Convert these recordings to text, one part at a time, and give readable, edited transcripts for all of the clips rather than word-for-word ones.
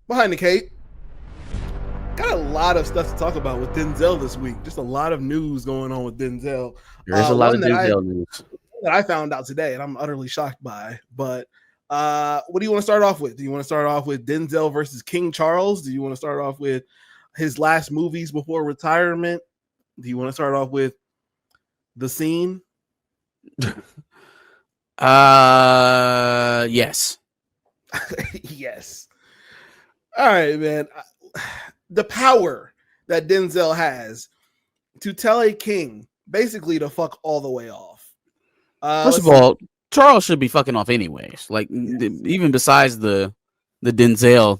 Behind the Cape. Got a lot of stuff to talk about with Denzel this week. Just a lot of news going on with Denzel. There is a lot One of Denzel news. that I found out today, and I'm utterly shocked by. But what do you want to start off with? Do you want to start off with Denzel versus King Charles? Do you want to start off with his last movies before retirement? Do you want to start off with The Scene? Yes. Yes. All right, man. The power that Denzel has to tell a king basically to fuck all the way off. First of all, Charles should be fucking off anyways. Like even besides the Denzel,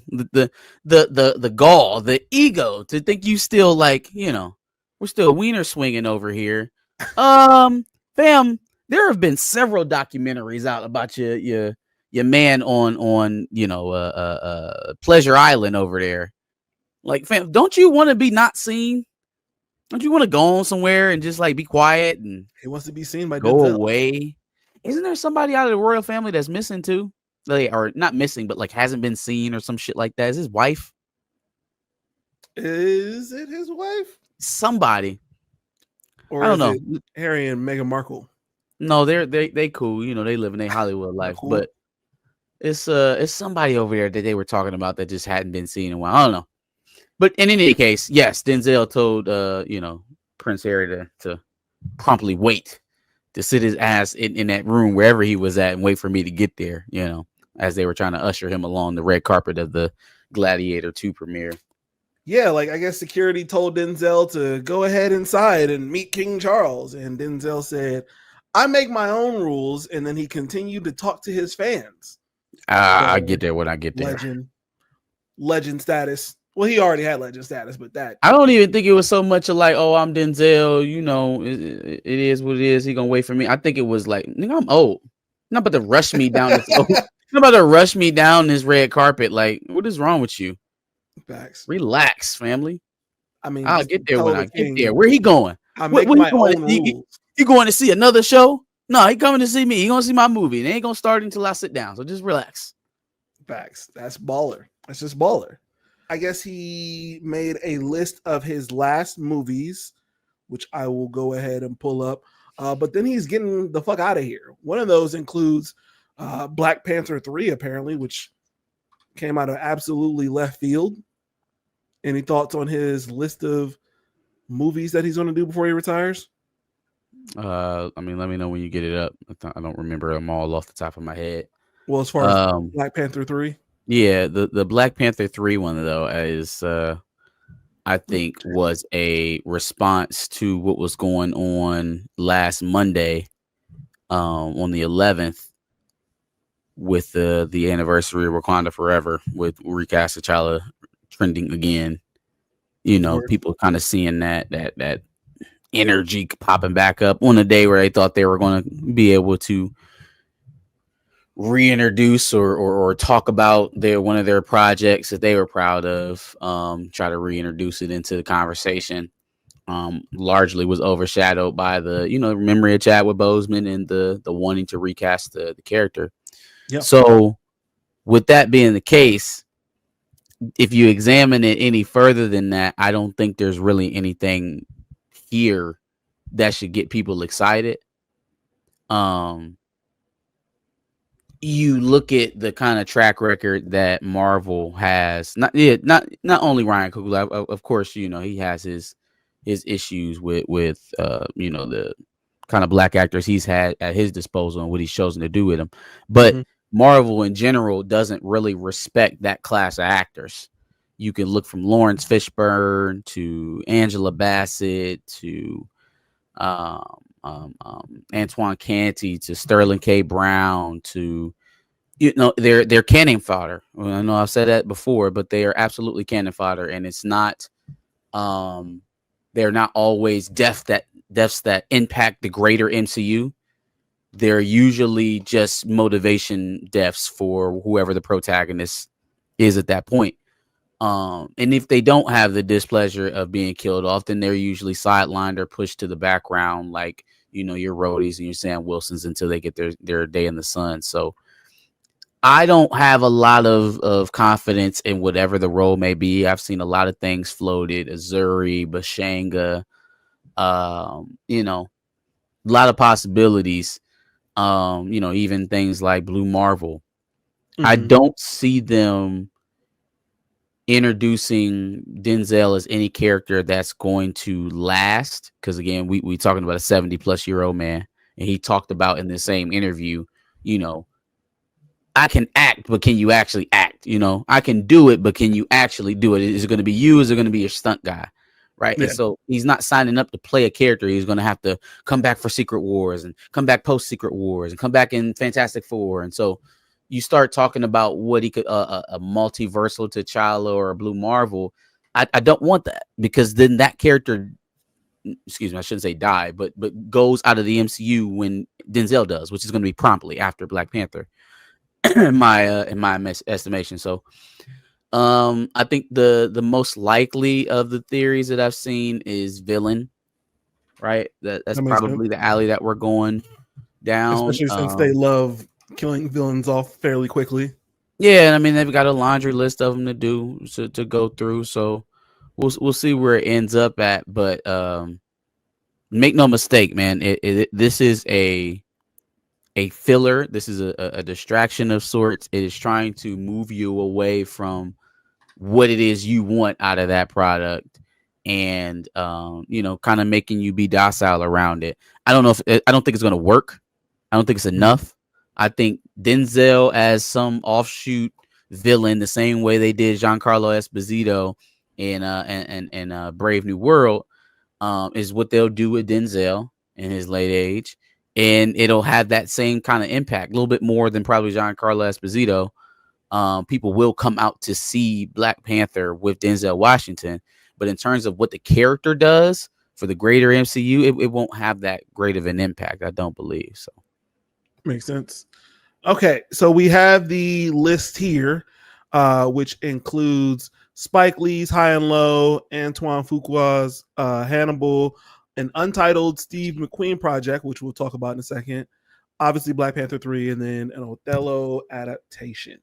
the gall, the ego to think you still we're still wiener swinging over here. Fam, there have been several documentaries out about your man on Pleasure Island over there. Like, fam, don't you want to be not seen? Don't you want to go on somewhere and just like be quiet and he wants to be seen by go Denzel. away? Isn't there somebody out of the royal family that's missing too? Like, or not missing, but like hasn't been seen or some shit like that? Is his wife? Is it his wife? Somebody. Or I don't know. Harry and Meghan Markle. No, they cool. You know, they live in a Hollywood life, cool. But it's somebody over there that they were talking about that just hadn't been seen in a while. I don't know. But in any case, yes, Denzel told Prince Harry to promptly wait, to sit his ass in that room wherever he was at and wait for me to get there, as they were trying to usher him along the red carpet of the Gladiator 2 premiere. Yeah, like I guess security told Denzel to go ahead inside and meet King Charles. And Denzel said, I make my own rules. And then he continued to talk to his fans. I get there when I get there. Legend status. Well, he already had legend status, but that I don't even think it was so much of like, oh, I'm Denzel, it is what it is. He gonna wait for me. I think it was like, nigga, I'm old. Not about to rush me down this not about to rush me down this red carpet. Like, what is wrong with you? Facts. Relax, family. I mean, I'll get there when I get there. Where he going? I make my own rules. He going to see another show? No, he coming to see me. He gonna see my movie. And it ain't gonna start until I sit down. So just relax. Facts. That's baller. That's just baller. I guess he made a list of his last movies, which I will go ahead and pull up. But then he's getting the fuck out of here. One of those includes Black Panther 3, apparently, which came out of absolutely left field. Any thoughts on his list of movies that he's going to do before he retires? I mean, let me know when you get it up. I don't remember them all off the top of my head. Well, as far as Black Panther 3? Yeah, the Black Panther 3 one, though, is I think was a response to what was going on last Monday on the 11th with the anniversary of Wakanda Forever with Recast T'Challa trending again. People kind of seeing that energy popping back up on a day where they thought they were going to be able to reintroduce or talk about one of their projects that they were proud of, try to reintroduce it into the conversation. Largely was overshadowed by the memory of Chadwick Boseman and the wanting to recast the character. Yep. So with that being the case, if you examine it any further than that, I don't think there's really anything here that should get people excited. You look at the kind of track record that Marvel has, not only Ryan Coogler, of course, he has his issues with the kind of black actors he's had at his disposal and what he's chosen to do with them. But Marvel in general doesn't really respect that class of actors. You can look from Lawrence Fishburne to Angela Bassett to Antoine Canty to Sterling K. Brown to, they're cannon fodder. Well, I know I've said that before, but they are absolutely cannon fodder, and it's not. They're not always deaths that impact the greater MCU. They're usually just motivation deaths for whoever the protagonist is at that point. And if they don't have the displeasure of being killed off, then they're usually sidelined or pushed to the background, like, your Rhodey's and your Sam Wilsons until they get their day in the sun. So I don't have a lot of confidence in whatever the role may be. I've seen a lot of things floated, Azuri, Bashanga, you know, a lot of possibilities. You know, even things like Blue Marvel. I Mhm. don't see them introducing Denzel as any character that's going to last. Because again, we talking about a 70-plus-year-old man, and he talked about in the same interview, you know, I can act, but can you actually act? You know, I can do it, but can you actually do it? Is it going to be you? Is it going to be your stunt guy? Right. And Yeah. so he's not signing up to play a character. He's going to have to come back for Secret Wars and come back post Secret Wars and come back in Fantastic Four. And so you start talking about what he could, a multiversal T'Challa or a Blue Marvel. I don't want that, because then that character, excuse me, I shouldn't say die, but goes out of the MCU when Denzel does, which is going to be promptly after Black Panther. In my estimation. So I think the most likely of the theories that I've seen is villain, right? That's That makes sense. probably the alley that we're going down. Especially since they love killing villains off fairly quickly. Yeah, and I mean they've got a laundry list of them to do, to go through. So we'll see where it ends up at. But make no mistake, man, this is a filler. This is a distraction of sorts. It is trying to move you away from what it is you want out of that product, and you know, kind of making you be docile around it. I don't know if I don't think it's going to work. I don't think it's enough. I think Denzel as some offshoot villain, the same way they did Giancarlo Esposito in Brave New World, is what they'll do with Denzel in his late age, and it'll have that same kind of impact, a little bit more than probably Giancarlo Esposito. People will come out to see Black Panther with Denzel Washington, but in terms of what the character does for the greater MCU, it won't have that great of an impact, I don't believe. So Makes sense. Okay, so we have the list here, which includes Spike Lee's High and Low, Antoine Fuqua's Hannibal, an untitled Steve McQueen project, which we'll talk about in a second. Obviously, Black Panther 3, and then an Othello adaptation.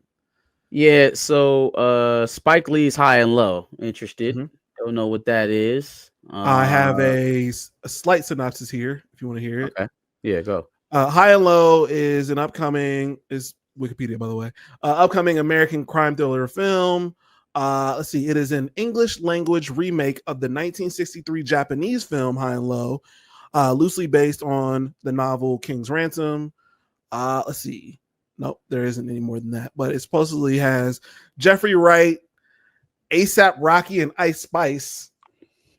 yeah, so Spike Lee's High and Low. Interested? Mm-hmm. Don't know what that is. I have a slight synopsis here if you want to hear it. Okay, yeah, go. High and Low is an upcoming, is Wikipedia, by the way, upcoming American crime thriller film. Let's see, it is an English language remake of the 1963 Japanese film High and Low, loosely based on the novel King's Ransom. Let's see. Nope, there isn't any more than that, but it supposedly has Jeffrey Wright, ASAP Rocky, and Ice Spice.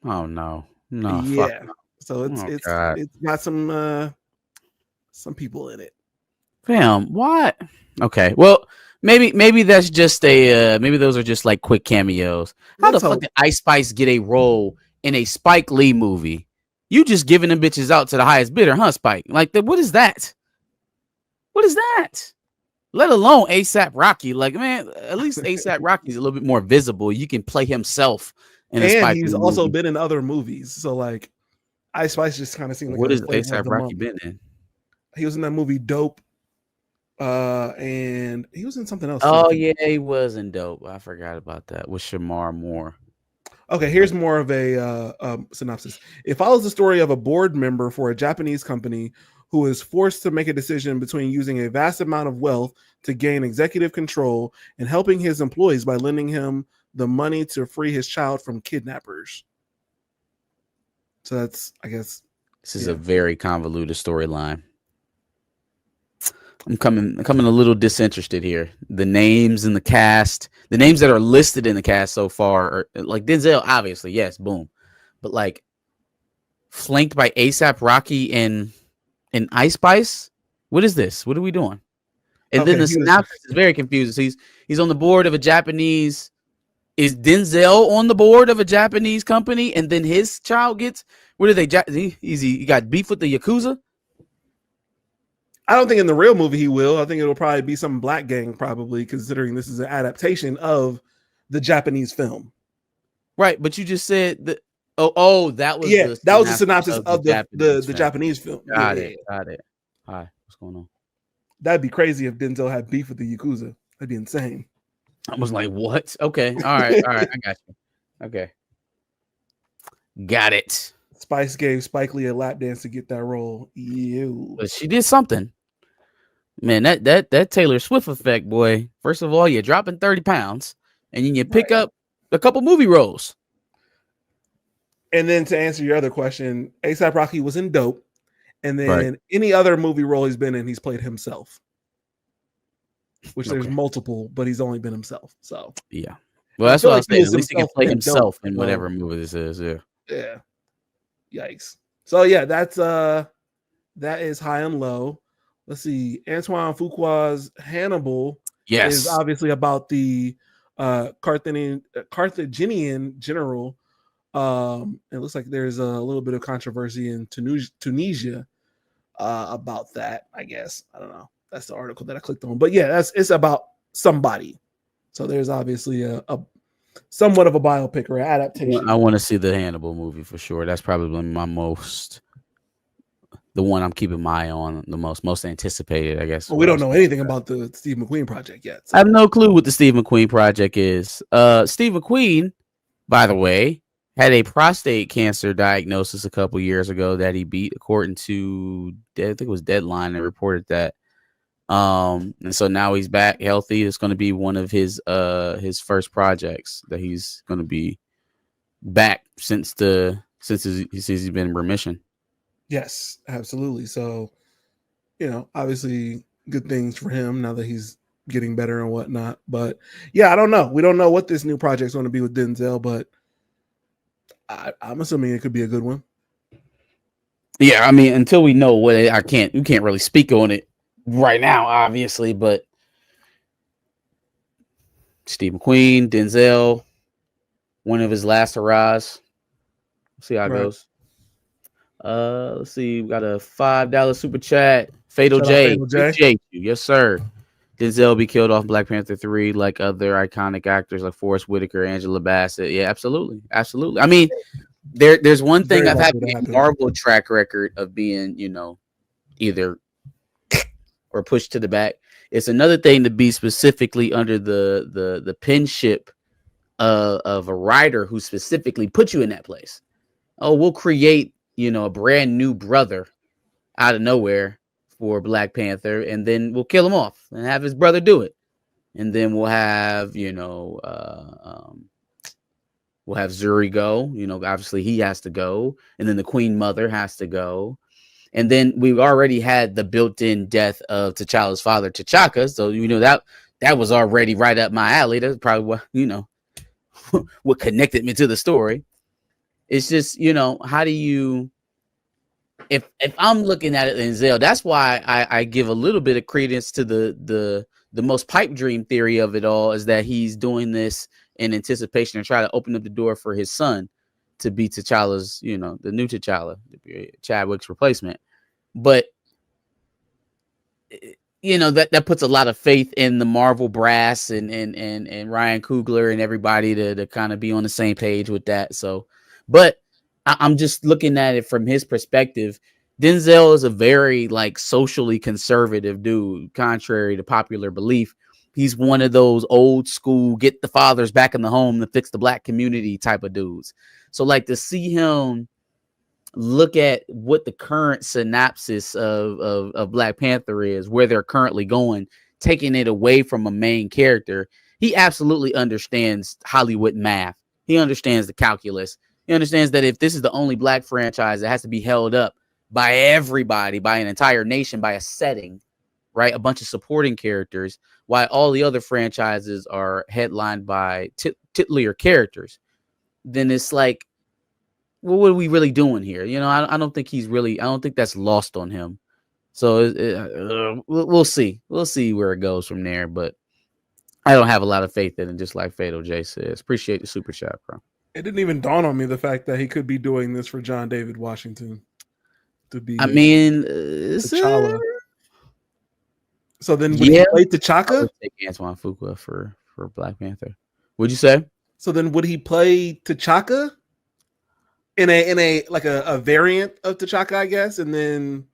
Oh no, no, Yeah. fuck no. So it's got some people in it. Fam, what? Okay, well, maybe that's just a maybe those are just like quick cameos. How Let's the fuck hope. did Ice Spice get a role in a Spike Lee movie? You just giving them bitches out to the highest bidder, huh, Spike? Like, what is that? What is that? Let alone ASAP Rocky. Like, man, at least ASAP Rocky's a little bit more visible. You can play himself in a And Spike he's Lee also movie. been in other movies. So like Ice Spice just kind of seemed like What a has flavor of ASAP the Rocky month. been in? He was in that movie Dope. And he was in something else. Oh yeah, he was in Dope. I forgot about that with Shamar Moore. Okay, here's more of a synopsis. It follows the story of a board member for a Japanese company who is forced to make a decision between using a vast amount of wealth to gain executive control and helping his employees by lending him the money to free his child from kidnappers. So that's, I guess, This is a very convoluted storyline. I'm coming a little disinterested here. The names in the cast, the names that are listed in the cast so far are like Denzel, obviously, yes, boom. But like flanked by ASAP Rocky and Ice Spice. What is this? What are we doing? And then the synopsis is very confusing. He's on the board of a Japanese. Is Denzel on the board of a Japanese company, and then his child gets? What are they? He got beef with the Yakuza. I don't think in the real movie he will. I think it'll probably be some black gang, probably, considering this is an adaptation of the Japanese film. Right, but you just said that. That was that was the synopsis of the Japanese film. Got it. Hi, what's going on? That'd be crazy if Denzel had beef with the Yakuza. That'd be insane. I was like, what? Okay. All right. I got you. Okay. Got it. Spice gave Spike Lee a lap dance to get that role. Ew. But she did something. Man, that Taylor Swift effect, boy. First of all, you're dropping 30 pounds and then you pick up a couple movie roles. And then to answer your other question, A$AP Rocky was in Dope. And then any other movie role he's been in, he's played himself. Which there's multiple, but he's only been himself. So yeah. Well, that's what I was saying. At least he can play himself in whatever Dope. movie this is. Yeah. Yeah. Yikes. So yeah, that is High and Low. Let's see. Antoine Fuqua's Hannibal is obviously about the Carthaginian general. It looks like there's a little bit of controversy in Tunisia about that, I guess. I don't know. That's the article that I clicked on. But yeah, it's about somebody. So there's obviously a somewhat of a biopic or adaptation. I want to see the Hannibal movie for sure. That's probably the one I'm keeping my eye on the most anticipated, I guess. Well, we don't know anything about the Steve McQueen project yet. So. I have no clue what the Steve McQueen project is. Steve McQueen, by the way, had a prostate cancer diagnosis a couple years ago that he beat, according to I think it was Deadline that reported that. And so now he's back healthy. It's going to be one of his first projects that he's going to be back since he's been in remission. Yes, absolutely. So, obviously good things for him now that he's getting better and whatnot. But yeah, I don't know. We don't know what this new project's going to be with Denzel, but I'm assuming it could be a good one. Yeah, I mean, until we know what you can't really speak on it right now, obviously, but Steve McQueen, Denzel, one of his last hurrahs. We'll see how it goes. Let's see. We got a $5 super chat. Fatal J. Appreciate you. Yes, sir. Denzel be killed off Black Panther 3 like other iconic actors like Forrest Whitaker, Angela Bassett. Yeah, absolutely. Absolutely. I mean, there's one thing I've had a Marvel track record of being, either or pushed to the back. It's another thing to be specifically under the penship of a writer who specifically put you in that place. Oh, we'll create a brand new brother out of nowhere for Black Panther, and then we'll kill him off and have his brother do it. And then we'll have, we'll have Zuri go, obviously he has to go. And then the Queen Mother has to go. And then we've already had the built-in death of T'Challa's father, T'Chaka. So, that was already right up my alley. That's probably what, what connected me to the story. It's just, how do you, if I'm looking at it in Denzel, that's why I give a little bit of credence to the most pipe dream theory of it all, is that he's doing this in anticipation and try to open up the door for his son to be T'Challa's, the new T'Challa, Chadwick's replacement. But, that puts a lot of faith in the Marvel brass and Ryan Coogler and everybody to kind of be on the same page with that. So, but I'm just looking at it from his perspective. Denzel is a very socially conservative dude, contrary to popular belief. He's one of those old school, get the fathers back in the home to fix the Black community type of dudes. So to see him look at what the current synopsis of Black Panther is, where they're currently going, taking it away from a main character, he absolutely understands Hollywood math. He understands the calculus. He understands that if this is the only Black franchise that has to be held up by everybody, by an entire nation, by a setting, right, a bunch of supporting characters, while all the other franchises are headlined by titular characters, then it's well, what are we really doing here? I don't think I don't think that's lost on him. So we'll see. We'll see where it goes from there. But I don't have a lot of faith in it, just like Fatal J says. Appreciate the super chat, bro. It didn't even dawn on me the fact that he could be doing this for John David Washington to be. I mean, T'Challa. So then, would he play T'Chaka? I would take Antoine Fuqua for Black Panther. Would you say? So then, would he play T'Chaka in a variant of T'Chaka, I guess, and then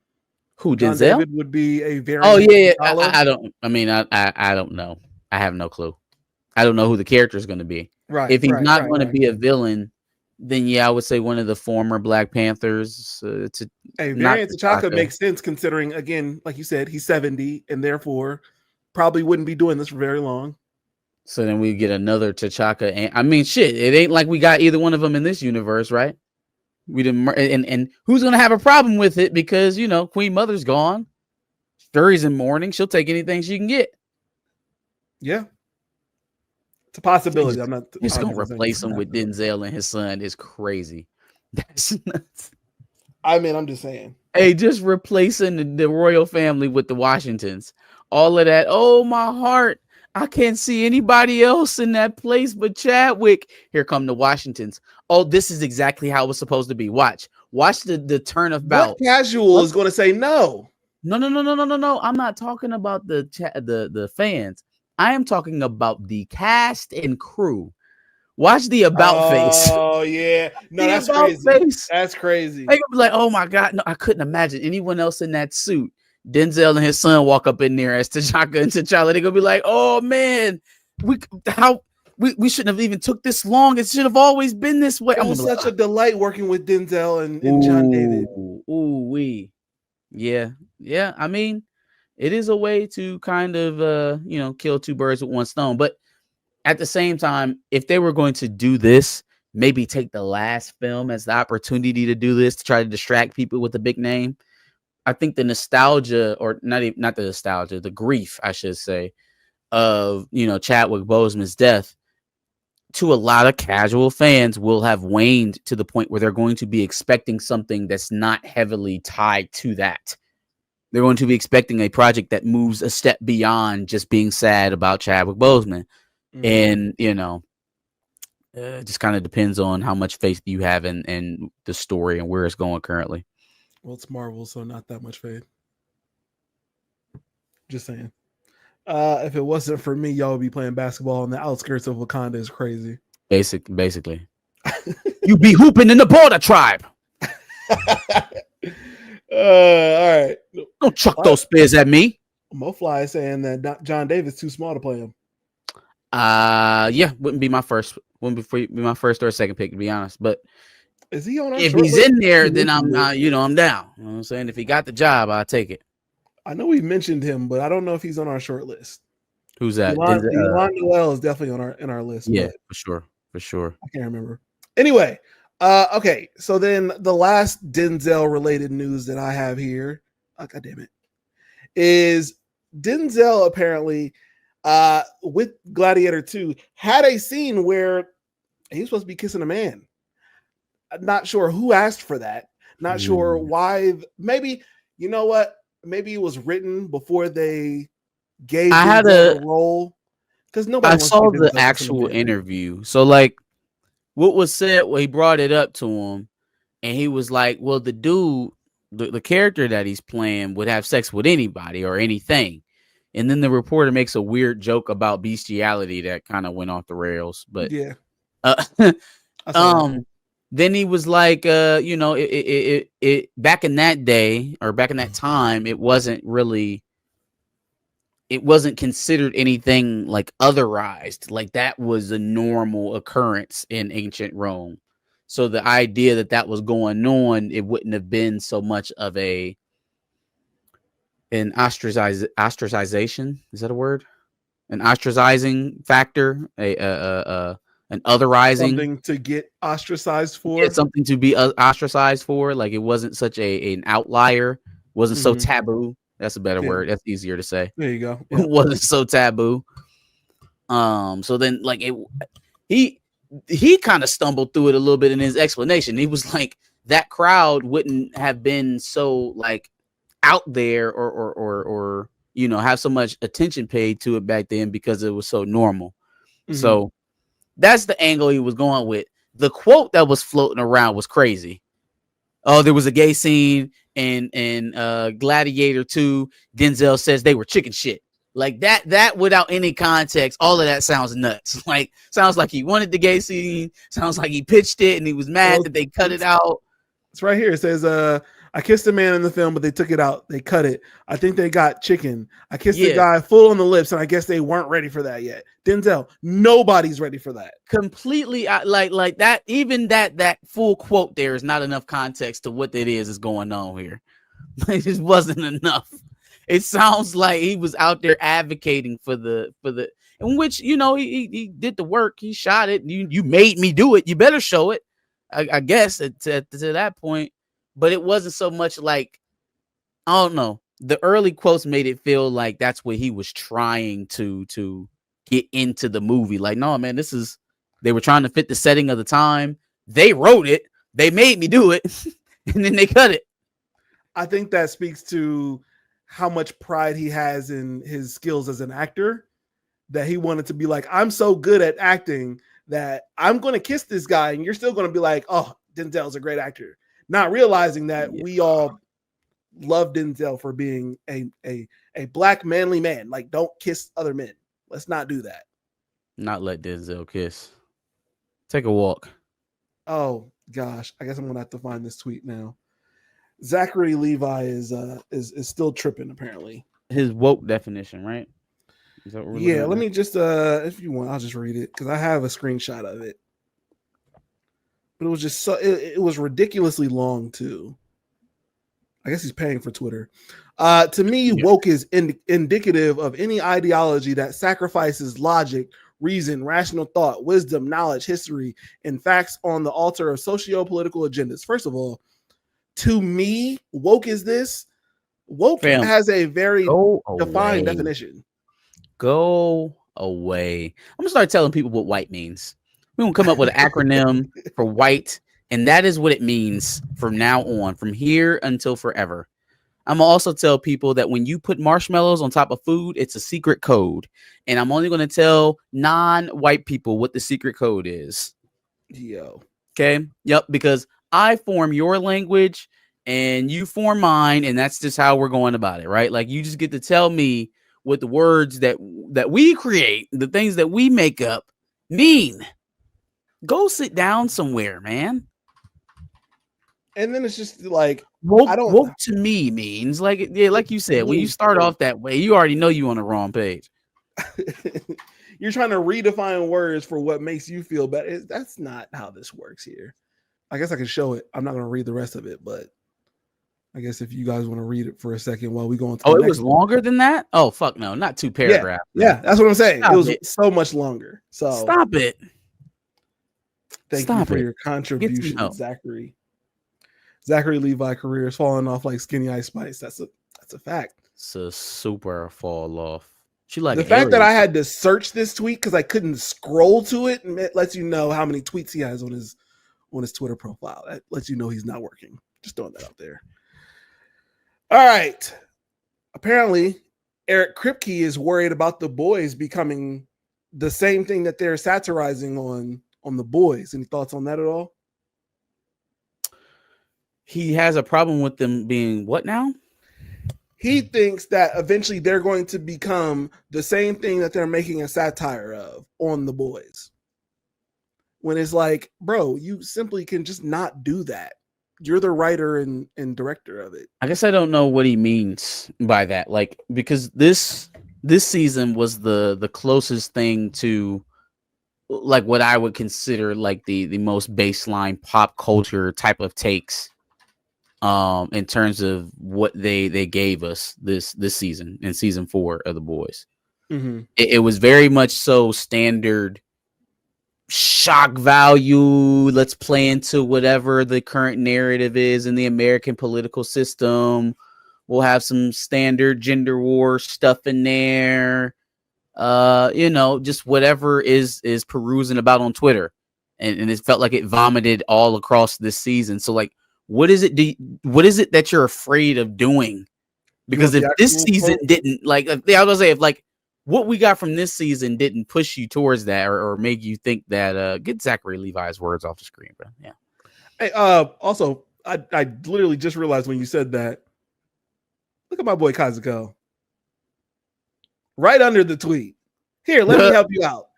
Who, John Denzel? David would be a Oh variant of yeah, yeah. T'Challa. I don't. I mean, I don't know. I have no clue. I don't know who the character is going to be. Right, If he's right, not right, going to right. be a villain, then yeah, I would say one of the former Black Panthers. To A not variant T'Chaka T'Chaka. makes sense considering, again, like you said, he's 70 and therefore probably wouldn't be doing this for very long. So then we get another T'Chaka. And I mean, shit, it ain't like we got either one of them in this universe, right? We didn't. And who's going to have a problem with it? Because Queen Mother's gone. Shuri's in mourning. She'll take anything she can get. Yeah. It's a possibility. I'm not Just gonna 100% replace him saying with that. Denzel and his son is crazy. That's nuts. I mean, I'm just saying. Hey, just replacing the royal family with the Washingtons. All of that. Oh, my heart. I can't see anybody else in that place but Chadwick. Here come the Washingtons. Oh, this is exactly how it was supposed to be. Watch the turn of What bout. casual is going to say no? No. I'm not talking about the fans. I am talking about the cast and crew. Watch the about face. Oh, yeah. No, The that's about crazy. face. That's crazy. They gonna be like, oh my God. No, I couldn't imagine anyone else in that suit. Denzel and his son walk up in there as T'Chaka and T'Challa. They're gonna be like, oh man, we shouldn't have even took this long. It should have always been this way. It was such a delight working with Denzel and John David. Yeah. I mean, it is a way to kind of kill two birds with one stone. But at the same time, if they were going to do this, maybe take the last film as the opportunity to do this to try to distract people with a big name. I think the nostalgia, or not the nostalgia, the grief, I should say, of Chadwick Boseman's death, to a lot of casual fans will have waned to the point where they're going to be expecting something that's not heavily tied to that. They're going to be expecting a project that moves a step beyond just being sad about Chadwick Boseman. And it just kind of depends on how much faith you have in the story and where it's going currently. Well, it's Marvel, so not that much faith. Just saying. If it wasn't for me, y'all would be playing basketball on the outskirts of Wakanda. Is crazy. Basically. You be hooping in the border tribe. All right. Don't chuck those spears at me. MoFly is saying that John Davis too small to play him. Yeah, wouldn't be my first. Wouldn't be my first or second pick, to be honest. But is he on our if short he's list? in there, then I'm I'm down. You know what I'm saying? If he got the job, I'll take it. I know we mentioned him, but I don't know if he's on our short list. Who's that? Elon Noel is definitely in our list. Yeah, for sure. I can't remember. Anyway, okay. So then the last Denzel related news that I have here, God damn it, is Denzel apparently with Gladiator 2 had a scene where he was supposed to be kissing a man. I'm not sure who asked for that. Not sure why. Maybe, you know what? Maybe it was written before they gave the role. Because nobody. I saw the actual interview. So like, what was said? Well, he brought it up to him, and he was like, "Well, the dude, the character that he's playing, would have sex with anybody or anything." And then the reporter makes a weird joke about bestiality that kind of went off the rails. But yeah, then he was like, it back in that day or back in that time, it wasn't considered anything like otherized. Like that was a normal occurrence in ancient Rome. So the idea that was going on, it wouldn't have been so much of an ostracization. Is that a word? An ostracizing factor, an otherizing, something to get ostracized for. Yeah, something to be ostracized for. Like it wasn't such an outlier. Wasn't so taboo. That's a better word. That's easier to say. There you go. Yeah. It wasn't so taboo. So then like he kind of stumbled through it a little bit in his explanation. He was like, that crowd wouldn't have been so like out there or have so much attention paid to it back then because it was so normal. So that's the angle he was going with. The quote that was floating around was crazy. Oh, there was a gay scene in Gladiator 2. Denzel says they were chicken shit. Like that without any context, all of that sounds nuts. Like sounds like he wanted the gay scene. Sounds like he pitched it and he was mad that they cut it out. It's right here. It says, I kissed a man in the film, but they took it out. They cut it. I think they got chicken. I kissed a Yeah. guy full on the lips, and I guess they weren't ready for that yet. Denzel, nobody's ready for that. Completely like that. Even that full quote there is not enough context to what it is going on here. It just wasn't enough. It sounds like he was out there advocating for the in which, you know, he did the work. He shot it. You made me do it. You better show it. I guess to that point, but it wasn't so much like, I don't know. The early quotes made it feel like that's what he was trying to get into the movie. Like, no, man, they were trying to fit the setting of the time. They wrote it. They made me do it, and then they cut it. I think that speaks to how much pride he has in his skills as an actor, that he wanted to be like, I'm so good at acting that I'm going to kiss this guy and you're still going to be like, oh, Denzel's a great actor. Not realizing that we all love Denzel for being a black manly man. Like, don't kiss other men. Let's not do that. Not let Denzel kiss. Take a walk. Oh gosh, I guess I'm gonna have to find this tweet now. Zachary Levi is still tripping apparently. His woke definition, right? Yeah, let me just if you want, I'll just read it because I have a screenshot of it. But it was just so it was ridiculously long too. I guess he's paying for Twitter. To me, woke is indicative of any ideology that sacrifices logic, reason, rational thought, wisdom, knowledge, history, and facts on the altar of socio-political agendas. First of all, to me, woke is this. Woke has a very defined definition. Go away. I'm gonna start telling people what white means. We're gonna come up with an acronym for white, and that is what it means from now on, from here until forever. I'm gonna also tell people that when you put marshmallows on top of food, it's a secret code, and I'm only gonna tell non-white people what the secret code is. Yo. Okay. Yep. Because I form your language and you form mine, and that's just how we're going about it, right? Like, you just get to tell me what the words that we create, the things that we make up, mean. Go sit down somewhere, man. And then it's just like, woke to me means like, yeah, like you said, when you start off that way, you already know you're on the wrong page. You're trying to redefine words for what makes you feel better. That's not how this works here. I guess I can show it. I'm not going to read the rest of it, but I guess if you guys want to read it for a second while we go on to it was longer than that? Oh, fuck no, not 2 paragraphs. Yeah, that's what I'm saying. It was so much longer. So stop it. Thank you for your contribution, Zachary. Zachary Levi career is falling off like Skinny Ice Spice. That's a fact. It's a super fall off. She like the fact that I had to search this tweet because I couldn't scroll to it, and it lets you know how many tweets he has on his Twitter profile. That lets you know he's not working. Just throwing that out there. All right. Apparently, Eric Kripke is worried about The Boys becoming the same thing that they're satirizing on The Boys. Any thoughts on that at all? He has a problem with them being what now? He thinks that eventually they're going to become the same thing that they're making a satire of on The Boys. When it's like, bro, you simply can just not do that. You're the writer and director of it. I guess I don't know what he means by that. Like, because this season was the closest thing to like what I would consider like the most baseline pop culture type of takes in terms of what they gave us this season in season 4 of The Boys. Mm-hmm. It was very much so standard shock value. Let's play into whatever the current narrative is in the American political system. We'll have some standard gender war stuff in there. Just whatever is perusing about on Twitter. And it felt like it vomited all across this season. So like, what is it that you're afraid of doing? Because if this season didn't, like, I was gonna say, if like what we got from this season didn't push you towards that or make you think that, get Zachary Levi's words off the screen, bro. Yeah. Hey, also, I literally just realized when you said that, look at my boy Kazuko. Right under the tweet. Here, let me help you out.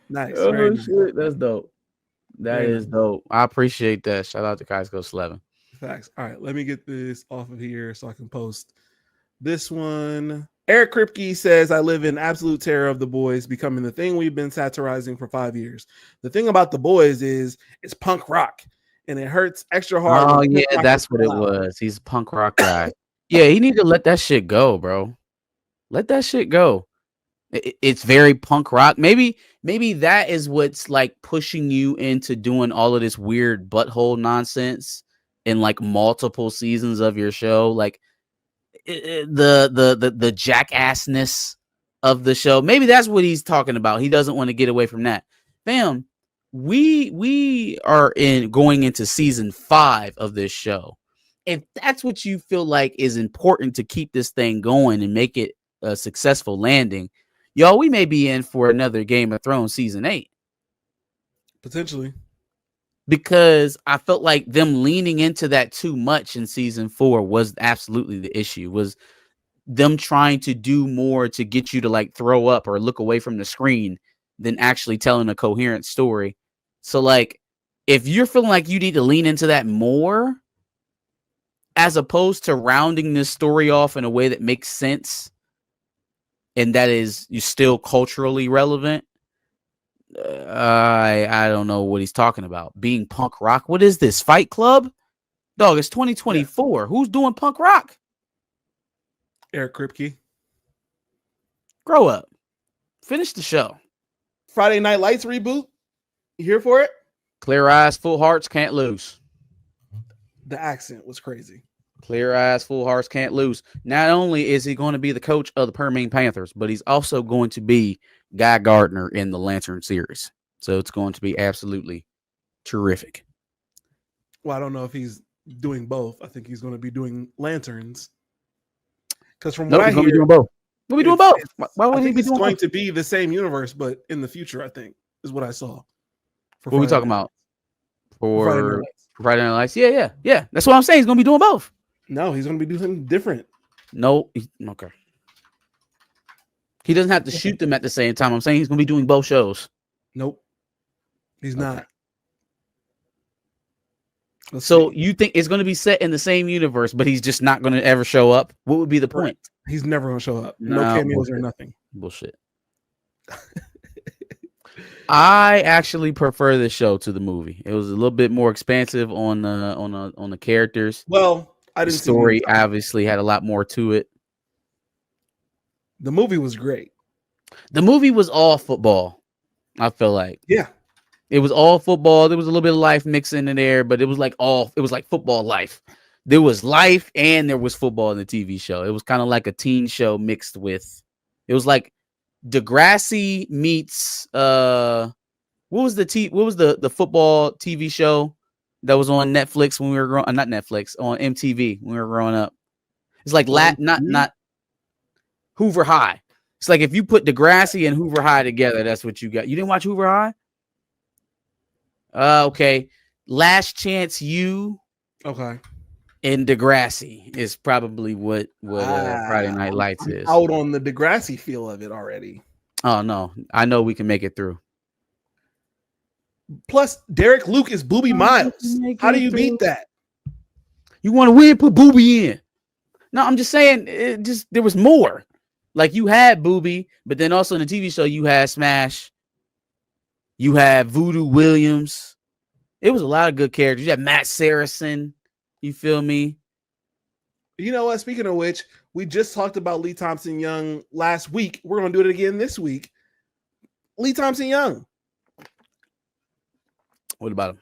Nice. Oh, shit. That's dope. That Very is nice. dope. I appreciate that. Shout out to Costco Slevin. Facts. All right, let me get this off of here so I can post this one. Eric Kripke says, I live in absolute terror of The Boys becoming the thing we've been satirizing for 5 years. The thing about The Boys is it's punk rock, and it hurts extra hard when Oh punk yeah, rock is that's what it allowed. was. He's a punk rock guy. Yeah, he need to let that shit go, bro. Let that shit go. It's very punk rock. Maybe that is what's like pushing you into doing all of this weird butthole nonsense in like multiple seasons of your show. Like the jackassness of the show. Maybe that's what he's talking about. He doesn't want to get away from that. Fam, we are in going into season 5 of this show. If that's what you feel like is important to keep this thing going and make it a successful landing, y'all, we may be in for another Game of Thrones season 8. Potentially. Because I felt like them leaning into that too much in season 4 was absolutely the issue. Was them trying to do more to get you to like throw up or look away from the screen than actually telling a coherent story. So like, if you're feeling like you need to lean into that more, as opposed to rounding this story off in a way that makes sense and that is you still culturally relevant, I don't know what he's talking about. Being punk rock. What is this? Fight Club? Dog, it's 2024. Yeah. Who's doing punk rock? Eric Kripke. Grow up. Finish the show. Friday Night Lights reboot. You here for it? Clear eyes, full hearts, can't lose. The accent was crazy. Clear eyes, full hearts, can't lose. Not only is he going to be the coach of the Permian Panthers, but he's also going to be Guy Gardner in the Lantern series. So it's going to be absolutely terrific. Well, I don't know if he's doing both. I think he's going to be doing Lanterns. Because from what I hear, he's doing both. We'll be doing both. Why would he be doing both? It's going to be the same universe, but in the future, I think, is what I saw. What are we talking about? For Friday Night Lights? Yeah. That's what I'm saying. He's going to be doing both. No, he's going to be doing something different. No, okay. He doesn't have to shoot them at the same time. I'm saying he's going to be doing both shows. Nope. He's not. So you think it's going to be set in the same universe, but he's just not going to ever show up? What would be the point? He's never going to show up. No cameos or nothing. Bullshit. I actually prefer this show to the movie. It was a little bit more expansive on the characters. Well, I didn't. The story obviously had a lot more to it. The movie was great. The movie was all football. I feel like. Yeah. It was all football. There was a little bit of life mixing in there, but it was like football life. There was life and there was football in the TV show. It was kind of like a teen show mixed with. It was like Degrassi meets what was the football TV show that was on Netflix when we were growing? Not Netflix, on MTV when we were growing up. It's like not Hoover High. It's like if you put Degrassi and Hoover High together, that's what you got. You didn't watch Hoover High? Okay. Last Chance U. Okay. And Degrassi is probably what Friday Night Lights is. Out on the Degrassi feel of it already. Oh no, I know we can make it through. Plus, Derek Luke is Booby Miles. How do you beat that? You want to win? Put Booby in. No, I'm just saying. There was more. Like you had Booby, but then also in the TV show you had Smash. You had Voodoo Williams. It was a lot of good characters. You had Matt Saracen. You feel me? You know what? Speaking of which, we just talked about Lee Thompson Young last week. We're going to do it again this week. Lee Thompson Young. What about him?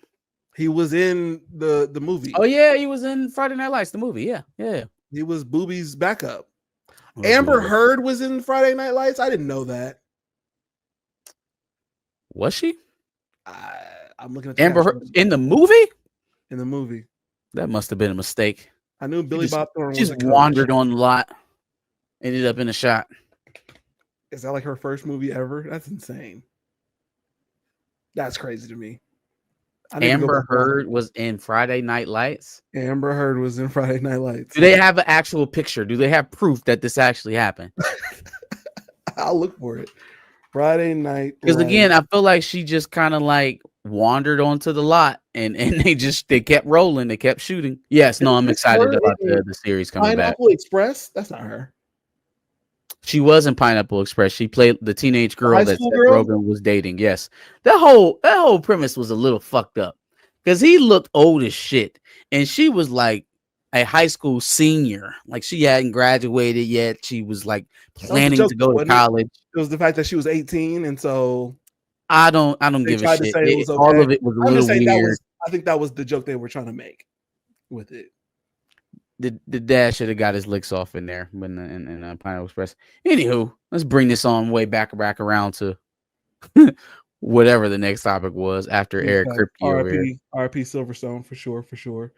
He was in the movie. Oh, yeah. He was in Friday Night Lights, the movie. Yeah. He was Booby's backup. Amber Heard was in Friday Night Lights. I didn't know that. Was she? I'm looking at Amber Heard in the movie? In the movie. That must have been a mistake. I knew Billy Bob Thornton just wandered on the lot. Ended up in a shot. Is that like her first movie ever? That's insane. That's crazy to me. Amber Heard was in Friday Night Lights? Amber Heard was in Friday Night Lights. Do they have an actual picture? Do they have proof that this actually happened? I'll look for it. Friday Night. Because again, I feel like she just kind of like wandered onto the lot and they kept rolling, they kept shooting. Yes, no, Is I'm this excited her about in the series coming back. Pineapple Express? That's not her. She was in Pineapple Express. She played the teenage The girl high that school Seth girl? Rogen was dating. Yes, that whole premise was a little fucked up because he looked old as shit, and she was like a high school senior. Like she hadn't graduated yet. She was like That was the planning joke, to though, go to wasn't it? college. It was the fact that she was 18, and so I don't they give a tried to shit. say it was All okay. of it was a I'm little just saying that weird. was. I think that was the joke they were trying to make with it. The dad should have got his licks off in there in Pineapple Express. Anywho, let's bring this on way back around to whatever the next topic was after Yes, Eric facts. Kripke over here. RIP Silverstone for sure, for sure.